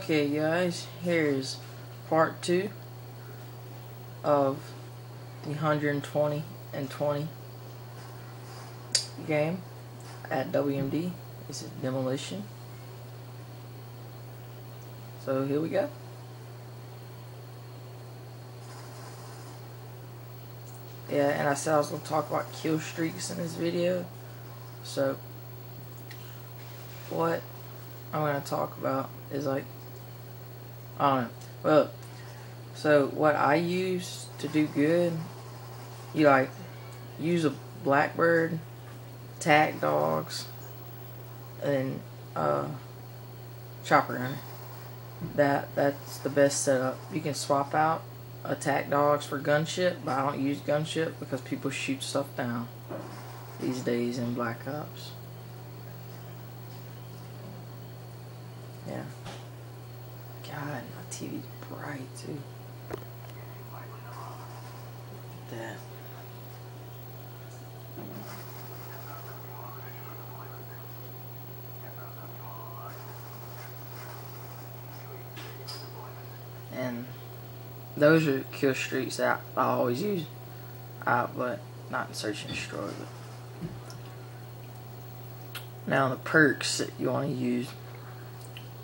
Okay guys, here's part 2 of the 120 and 20 game at WMD. This is Demolition. So here we go. Yeah, and I said I was going to talk about kill streaks in this video. So what I'm going to talk about is like, I don't know. Well, so what I use to do good, you like use a blackbird, tack dogs, and chopper gunner. That's the best setup. You can swap out attack dogs for gunship, but I don't use gunship because people shoot stuff down these days in Black Ops. Yeah. God, my TV's bright too. Look at that. And those are kill streaks that I always use out, but not in search and destroy. But now the perks that you want to use.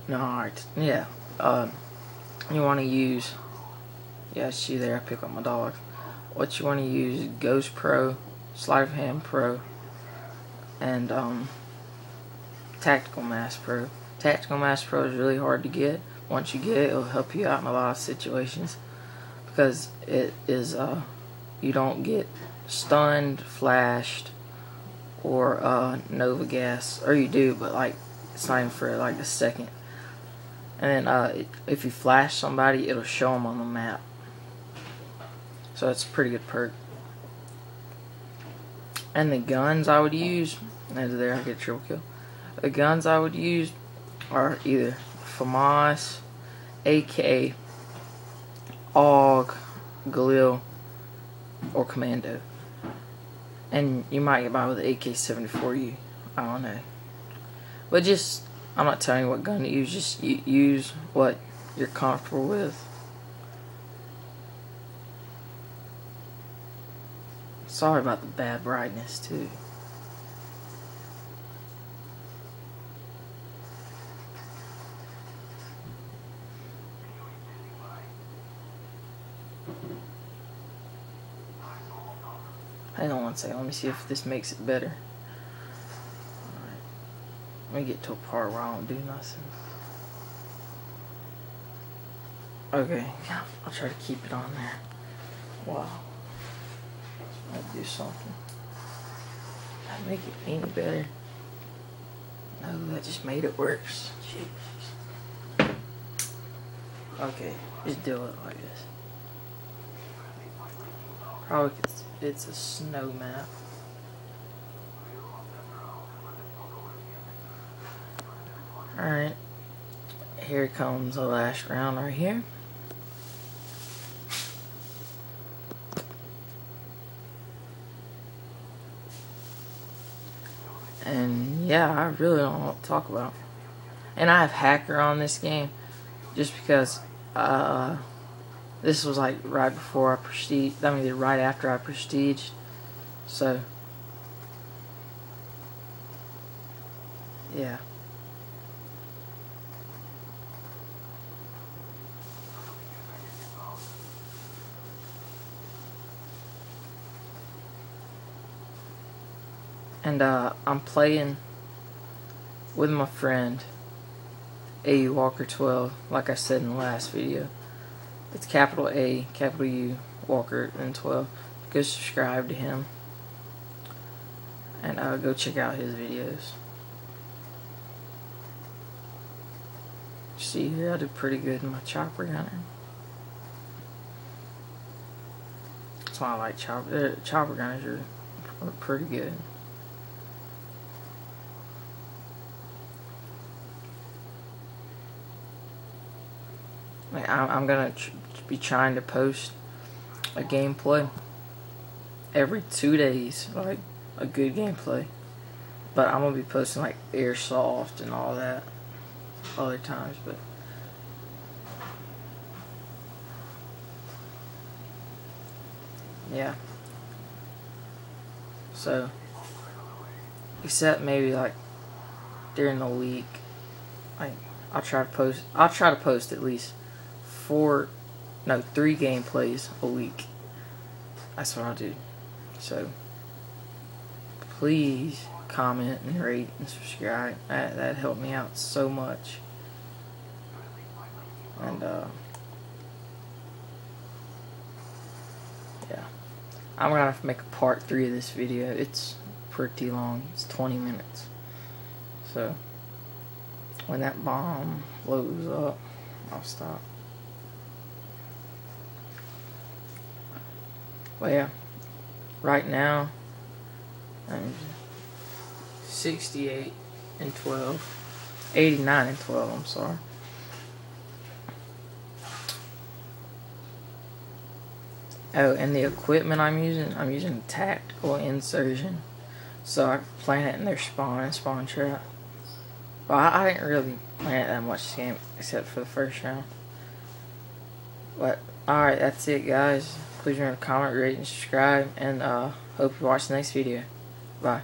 No, alright, yeah. You want to use, yeah, see there, I pick up my dog. What you want to use is Ghost Pro, Sleight of Hand Pro, and Tactical Mass Pro. Tactical Mass Pro is really hard to get. Once you get it, it'll help you out in a lot of situations because it is you don't get stunned, flashed, or Nova gas, or you do, but like it's not even for like a second. And then if you flash somebody, it'll show them on the map. So it's a pretty good perk. And the guns I would use, and there I get triple kill. The guns I would use are either FAMAS, AK, AUG, Galil, or Commando. And you might get by with the AK-74U. I don't know. But just, I'm not telling you what gun to use. Just use what you're comfortable with. Sorry about the bad brightness too. Hang on one second, let me see if this makes it better. Alright. Let me get to a part where I don't do nothing. Okay, I'll try to keep it on there. Wow. I'll do something. That make it any better? No, that just made it worse. Jeez. Okay, just do it like this. Probably 'cause it's a snow map. Alright. Here comes the last round right here. And yeah, I really don't know what to talk about. And I have Hacker on this game just because this was like right before I prestige. I mean, right after I prestiged. So yeah. And I'm playing with my friend A Walker 12, like I said in the last video. It's capital A, capital U, Walker, and 12. Go subscribe to him. And go check out his videos. See here, I did pretty good in my chopper gunner. That's why I like chopper gunners are pretty good. Like, I'm gonna be trying to post a gameplay every 2 days, like a good gameplay. But I'm gonna be posting like airsoft and all that other times. But yeah. So, except maybe like during the week, like I'll try to post at least 3 gameplays a week. That's what I'll do. So, please comment and rate and subscribe. That helped me out so much. And yeah, I'm gonna have to make a part 3 of this video. It's pretty long. It's 20 minutes. So when that bomb blows up, I'll stop. But yeah, right now I'm 68 and 12, 89 and 12. I'm sorry. Oh, and the equipment I'm using tactical insertion, so I plant it in their spawn trap. Well, I didn't really plant it that much this game, except for the first round. But, alright, that's it, guys. Please remember to comment, rate, and subscribe, and hope you watch the next video. Bye.